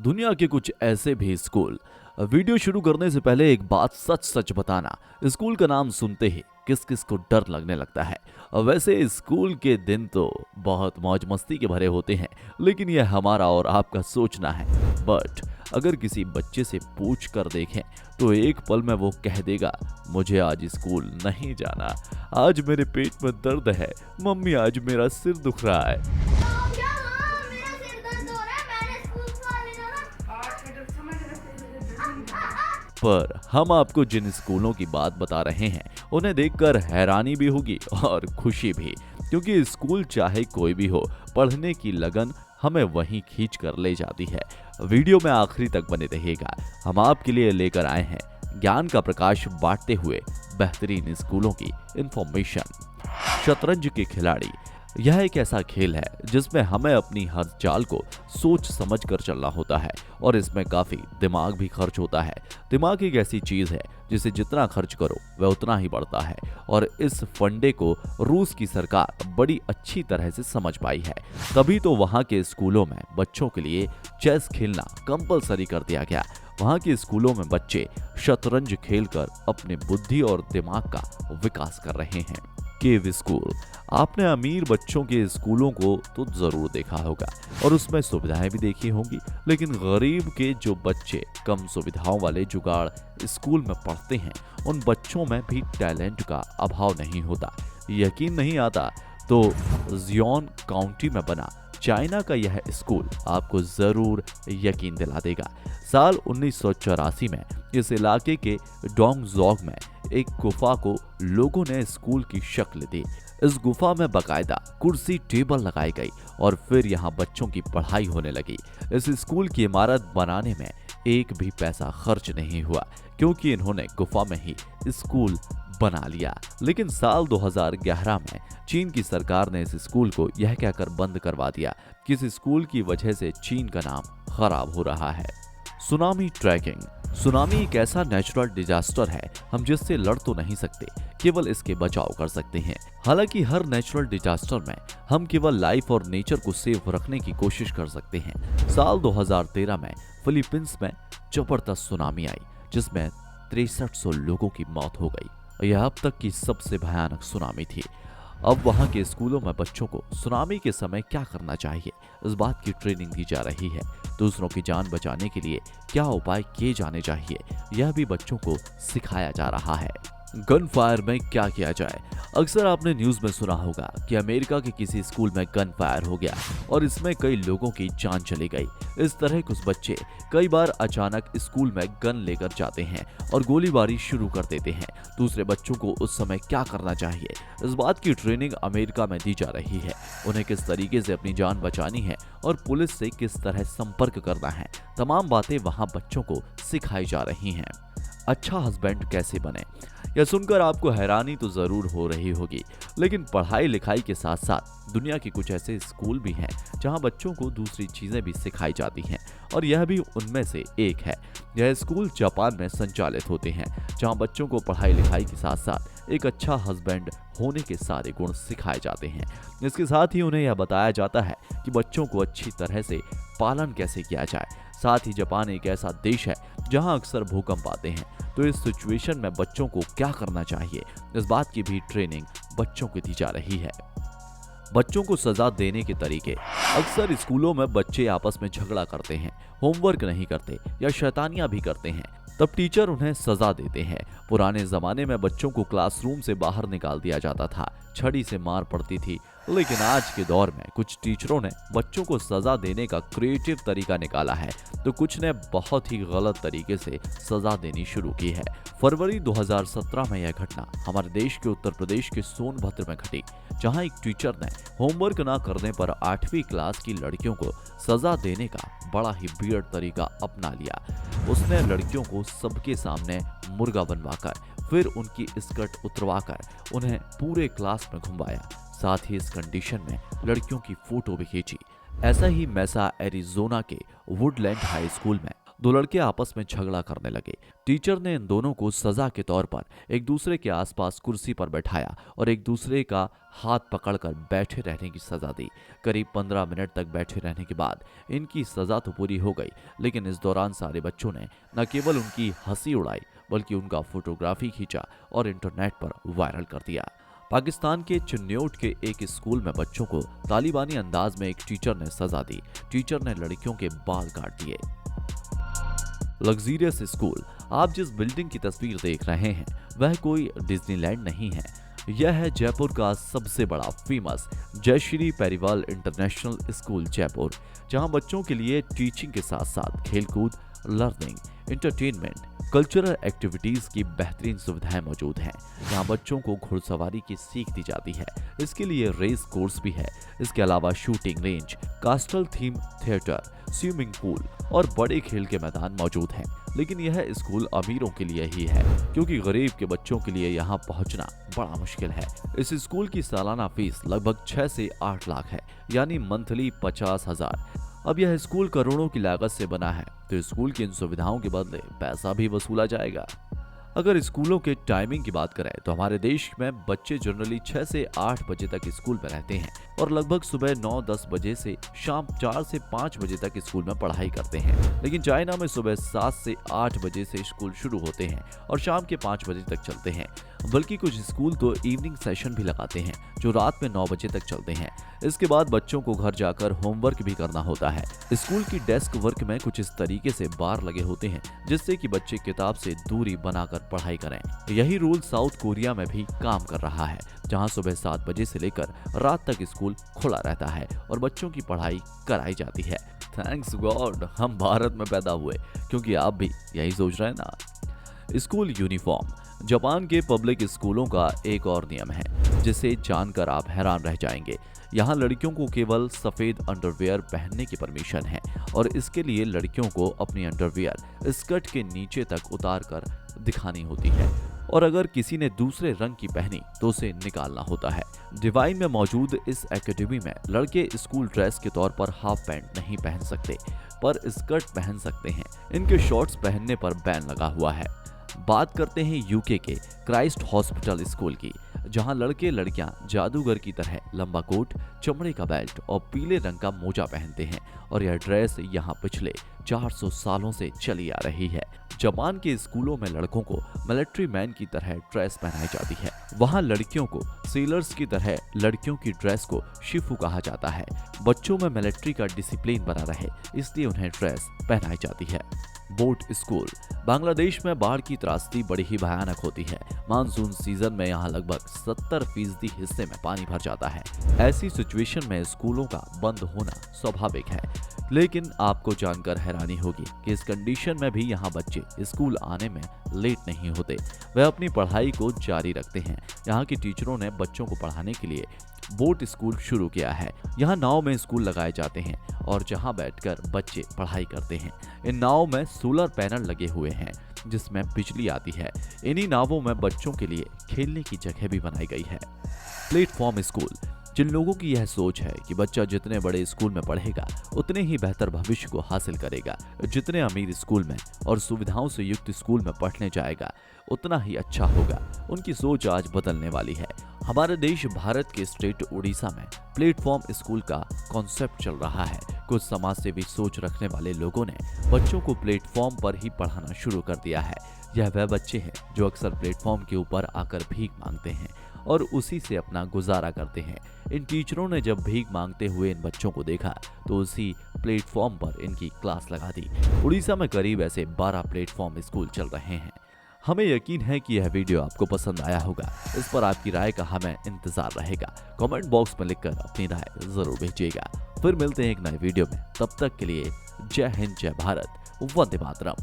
दुनिया के कुछ ऐसे भी स्कूल। वीडियो शुरू करने से पहले एक बात सच सच बताना, स्कूल का नाम सुनते ही किस किस को डर लगने लगता है। वैसे स्कूल के दिन तो बहुत मौज मस्ती के भरे होते हैं, लेकिन यह हमारा और आपका सोचना है। बट अगर किसी बच्चे से पूछ कर देखें तो एक पल में वो कह देगा, मुझे आज स्कूल नहीं जाना, आज मेरे पेट में दर्द है, मम्मी आज मेरा सिर दुख रहा है। मेरा सिर दर्द हो रहा है, मैंने स्कूल वाले पर हम आपको जिन स्कूलों की बात बता रहे हैं उन्हें देखकर हैरानी भी होगी और खुशी भी, क्योंकि स्कूल चाहे कोई भी हो, पढ़ने की लगन हमें वहीं खींच कर ले जाती है। वीडियो में आखिरी तक बने रहिएगा, हम आपके लिए लेकर आए हैं ज्ञान का प्रकाश बांटते हुए बेहतरीन स्कूलों की इंफॉर्मेशन। शतरंज के खिलाड़ी, यह एक ऐसा खेल है जिसमें हमें अपनी हर चाल को सोच समझ कर चलना होता है और इसमें काफी दिमाग भी खर्च होता है। दिमाग एक ऐसी चीज है जिसे जितना खर्च करो वह उतना ही बढ़ता है, और इस फंडे को रूस की सरकार बड़ी अच्छी तरह से समझ पाई है। तभी तो वहां के स्कूलों में बच्चों के लिए चेस खेलना कंपलसरी कर दिया गया। वहां के स्कूलों में बच्चे शतरंज खेलकर अपने बुद्धि और दिमाग का विकास कर रहे हैं। केव स्कूल, आपने अमीर बच्चों के स्कूलों को तो जरूर देखा होगा और उसमें सुविधाएं भी देखी होंगी, लेकिन गरीब के जो बच्चे कम सुविधाओं वाले जुगाड़ स्कूल में पढ़ते हैं, उन बच्चों में भी टैलेंट का अभाव नहीं होता। यकीन नहीं आता तो जियोन काउंटी में बना चाइना का यह स्कूल आपको जरूर यकीन दिला देगा। साल 1984 में इस इलाके के डोंगजोग में एक गुफा को लोगों ने स्कूल की शक्ल दी। इस गुफा में बकायदा कुर्सी टेबल लगाई गई और फिर यहाँ बच्चों की पढ़ाई होने लगी। इस स्कूल की इमारत बनाने में एक भी पैसा खर्च नहीं हुआ, क्योंकि इन्होंने गुफा में ही स्कूल बना लिया। लेकिन साल 2011 में चीन की सरकार ने इस स्कूल को यह कहकर बंद करवा दिया कि इस स्कूल की वजह से चीन का नाम खराब हो रहा है। सुनामी ट्रैकिंग, सुनामी एक ऐसा नेचुरल डिजास्टर है हम जिससे लड़ तो नहीं सकते, केवल इसके बचाव कर सकते हैं। हालांकि हर नेचुरल डिजास्टर में हम केवल लाइफ और नेचर को सेफ रखने की कोशिश कर सकते हैं। साल 2013 में फिलीपींस में जबरदस्त सुनामी आई जिसमें 6300 लोगों की मौत हो गई। यह अब तक की सबसे भयानक सुनामी थी। अब वहां के स्कूलों में बच्चों को सुनामी के समय क्या करना चाहिए, इस बात की ट्रेनिंग दी जा रही है। दूसरों की जान बचाने के लिए क्या उपाय किए जाने चाहिए, यह भी बच्चों को सिखाया जा रहा है। गन फायर में क्या किया जाए, अक्सर आपने न्यूज में सुना होगा कि अमेरिका के किसी स्कूल में गन फायर हो गया और इसमें कई लोगों की जान चली गई। इस तरह कुछ बच्चे कई बार अचानक स्कूल में गन लेकर जाते हैं और गोलीबारी शुरू कर देते हैं। दूसरे बच्चों को उस समय क्या करना चाहिए, इस बात की ट्रेनिंग अमेरिका में दी जा रही है। उन्हें किस तरीके से अपनी जान बचानी है और पुलिस से किस तरह संपर्क करना है, तमाम बातें वहां बच्चों को सिखाई जा रही हैं। अच्छा हस्बैंड कैसे बने, यह सुनकर आपको हैरानी तो जरूर हो रही होगी, लेकिन पढ़ाई लिखाई के साथ साथ दुनिया के कुछ ऐसे स्कूल भी हैं जहां बच्चों को दूसरी चीजें भी सिखाई जाती हैं, और यह भी उनमें से एक है। यह स्कूल जापान में संचालित होते हैं जहां बच्चों को पढ़ाई लिखाई के साथ साथ एक अच्छा हस्बैंड होने के सारे गुण सिखाए जाते हैं। इसके साथ ही उन्हें यह बताया जाता है कि बच्चों को अच्छी तरह से पालन कैसे किया जाए। साथ ही जापान एक ऐसा देश है जहां अक्सर भूकंप आते हैं, तो इस सिचुएशन में बच्चों को क्या करना चाहिए, इस बात की भी ट्रेनिंग बच्चों को दी जा रही है। बच्चों को सजा देने के तरीके, अक्सर स्कूलों में बच्चे आपस में झगड़ा करते हैं, होमवर्क नहीं करते या शैतानियां भी करते हैं, तब टीचर उन्हें सजा देते हैं। पुराने जमाने में बच्चों को क्लासरूम से बाहर निकाल दिया जाता था, छड़ी से मार पड़ती थी, लेकिन आज के दौर में कुछ टीचरों ने बच्चों को सजा देने का क्रिएटिव तरीका निकाला है, तो कुछ ने बहुत ही गलत तरीके से सजा देनी शुरू की है। फरवरी 2017 में यह घटना हमारे देश के उत्तर प्रदेश के सोनभद्र में घटी, जहां एक टीचर ने होमवर्क न करने पर 8वीं क्लास की लड़कियों को सजा देने का बड़ा ही वियर्ड तरीका अपना लिया। उसने लड़कियों को सबके सामने मुर्गा बनवाकर फिर उनकी स्कर्ट उतरवाकर उन्हें पूरे क्लास में घुमाया। साथ ही इस कंडीशन में लड़कियों की फोटो भी खींची। ऐसा ही मैसा एरिजोना के वुडलैंड हाई स्कूल में दो लड़के आपस में झगड़ा करने लगे। टीचर ने इन दोनों को सजा के तौर पर एक दूसरे के आसपास कुर्सी पर बैठाया और एक दूसरे का हाथ पकड़कर बैठे रहने की सजा दी। करीब 15 मिनट तक बैठे रहने के बाद इनकी सजा तो पूरी हो गई, लेकिन इस दौरान सारे बच्चों ने न केवल उनकी हंसी उड़ाई बल्कि उनका फोटोग्राफी खींचा और इंटरनेट पर वायरल कर दिया। पाकिस्तान के चिन्योट के एक स्कूल में बच्चों को तालिबानी अंदाज में एक टीचर ने सजा दी। टीचर ने लड़कियों के बाल काट दिए। Luxurious school. आप जिस बिल्डिंग की तस्वीर देख रहे हैं वह कोई डिज्नीलैंड नहीं है। यह है जयपुर का सबसे बड़ा famous Jayshree Periwal international school Jaipur, जहां बच्चों के लिए टीचिंग के साथ साथ खेलकूद, लर्निंग, एंटरटेनमेंट, कल्चरल एक्टिविटीज की बेहतरीन सुविधाएं मौजूद हैं। यहाँ बच्चों को घुड़सवारी की सीख दी जाती है। इसके लिए रेस कोर्स भी है। इसके अलावा shooting range, कास्टल theme theatre, swimming pool और बड़े खेल के मैदान मौजूद हैं। लेकिन यह स्कूल अमीरों के लिए ही है, क्योंकि गरीब के बच्चों के लिए यहाँ पहुँचना बड़ा मुश्किल है। इस स्कूल की सालाना फीस लगभग 6 से 8 लाख है, यानी मंथली 50,000। अब यह स्कूल करोड़ों की लागत से बना है, तो स्कूल की इन सुविधाओं के बदले पैसा भी वसूला जाएगा। अगर स्कूलों के टाइमिंग की बात करें तो हमारे देश में बच्चे जनरली 6 से 8 बजे तक स्कूल में रहते हैं और लगभग सुबह 9-10 बजे से शाम 4 से 5 बजे तक स्कूल में पढ़ाई करते हैं। लेकिन चाइना में सुबह 7 से 8 बजे से स्कूल शुरू होते हैं और शाम के 5 बजे तक चलते हैं। बल्कि कुछ स्कूल तो इवनिंग सेशन भी लगाते हैं जो रात में 9 बजे तक चलते हैं। इसके बाद बच्चों को घर जाकर होमवर्क भी करना होता है। स्कूल की डेस्क वर्क में कुछ इस तरीके से बार लगे होते हैं जिससे कि बच्चे किताब से दूरी बनाकर पढ़ाई करें। यही रूल साउथ कोरिया में भी काम कर रहा है, जहां सुबह 7 बजे से लेकर रात तक स्कूल खुला रहता है और बच्चों की पढ़ाई कराई जाती है। थैंक्स गॉड हम भारत में पैदा हुए, क्योंकि आप भी यही सोच रहे हैं ना। School uniform. जापान के पब्लिक स्कूलों का एक और नियम है जिसे जानकर आप हैरान रह जाएंगे। यहाँ लड़कियों को केवल सफेद अंडरवियर पहनने की परमिशन है और इसके लिए लड़कियों को अपनी अंडरवियर स्कर्ट के नीचे तक उतार कर दिखानी होती है और अगर किसी ने दूसरे रंग की पहनी तो उसे निकालना होता है। डिवाइन में मौजूद इस एकेडमी में लड़के स्कूल ड्रेस के तौर पर हाफ पैंट नहीं पहन सकते, पर स्कर्ट पहन सकते हैं। इनके शॉर्ट्स पहनने पर बैन लगा हुआ है। बात करते हैं यूके के क्राइस्ट हॉस्पिटल स्कूल की, जहां लड़के लड़कियां जादूगर की तरह लंबा कोट, चमड़े का बेल्ट और पीले रंग का मोजा पहनते हैं और यह ड्रेस यहां पिछले 400 सालों से चली आ रही है। जापान के स्कूलों में लड़कों को मिलिट्री मैन की तरह ड्रेस पहनाई जाती है। वहां लड़कियों को सेलर्स की तरह लड़कियों की ड्रेस को शिफू कहा जाता है। बच्चों में मिलिट्री का डिसिप्लिन बना रहे इसलिए उन्हें ड्रेस पहनाई जाती है। Boat school. बांग्लादेश में बाढ़ की त्रासदी बड़ी ही भयानक होती है। मानसून सीजन में यहाँ लगभग 70% हिस्से में पानी भर जाता है। ऐसी सिचुएशन में स्कूलों का बंद होना स्वाभाविक है, लेकिन आपको जानकर हैरानी होगी कि इस कंडीशन में भी यहाँ बच्चे स्कूल आने में लेट नहीं होते। वह अपनी पढ़ाई को जारी रखते हैं। यहाँ की टीचरों ने बच्चों को पढ़ाने के लिए बोट स्कूल शुरू किया है। यहाँ नाव में स्कूल लगाए जाते हैं और जहाँ बैठकर बच्चे पढ़ाई करते हैं। इन नाव में सोलर पैनल लगे हुए हैं जिसमें बिजली आती है। इन्हीं नावों में बच्चों के लिए खेलने की जगह भी बनाई गई है। Platform school. जिन लोगों की यह सोच है कि बच्चा जितने बड़े स्कूल में पढ़ेगा उतने ही बेहतर भविष्य को हासिल करेगा, जितने अमीर स्कूल में और सुविधाओं से युक्त स्कूल में पढ़ने जाएगा उतना ही अच्छा होगा, उनकी सोच आज बदलने वाली है। हमारे देश भारत के स्टेट उड़ीसा में प्लेटफॉर्म स्कूल का कॉन्सेप्ट चल रहा है। कुछ समाज सेवी सोच रखने वाले लोगों ने बच्चों को प्लेटफॉर्म पर ही पढ़ाना शुरू कर दिया है। यह वह बच्चे हैं जो अक्सर प्लेटफॉर्म के ऊपर आकर भीख मांगते हैं और उसी से अपना गुजारा करते हैं। इन टीचरों ने जब भीख मांगते हुए इन बच्चों को देखा तो उसी प्लेटफॉर्म पर इनकी क्लास लगा दी। उड़ीसा में करीब ऐसे 12 प्लेटफॉर्म स्कूल चल रहे हैं। हमें यकीन है कि यह वीडियो आपको पसंद आया होगा। इस पर आपकी राय का हमें इंतजार रहेगा। कमेंट बॉक्स में लिखकर अपनी राय जरूर भेजिएगा। फिर मिलते हैं एक नए वीडियो में। तब तक के लिए जय हिंद, जय भारत, वंदे मातरम।